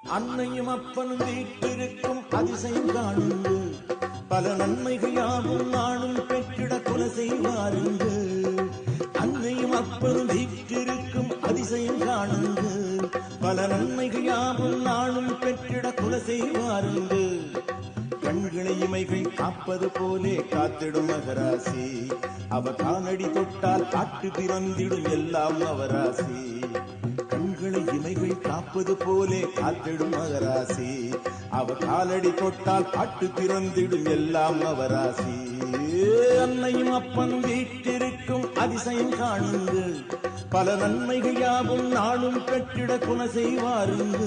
அன்னையும் அப்பனும் வீட்டிருக்கும் அதிசயம் காணுங்க, பல நன்மைகள் யாவும் நானும் பெற்றிட கொலை செய்வாருங்க. அன்னையும் அப்பனும் வீட்டிருக்கும் அதிசயம் காணுங்க, பல நன்மைகள் யாவும் நானும் பெற்றிட கொலை செய்வாருங்க. கண்களை இமைகள் காப்பது போலே காத்திடும் மகராசி, அவ காலடி தொட்டால் காட்டு பிறந்திடும் எல்லாம் அவராசி. கண்களை இமைகள் காப்பது போலே காத்திடும் மகராசி, அவ காலடி தொட்டால் காட்டு பிறந்திடும் எல்லாம் அவராசி. அன்னையும் அப்பன் வீட்டிருக்கும் அதிசயம் காணுங்க, பல நன்மைகள் யாவும் நாளும் பெற்றிட குண செய்வாருங்க.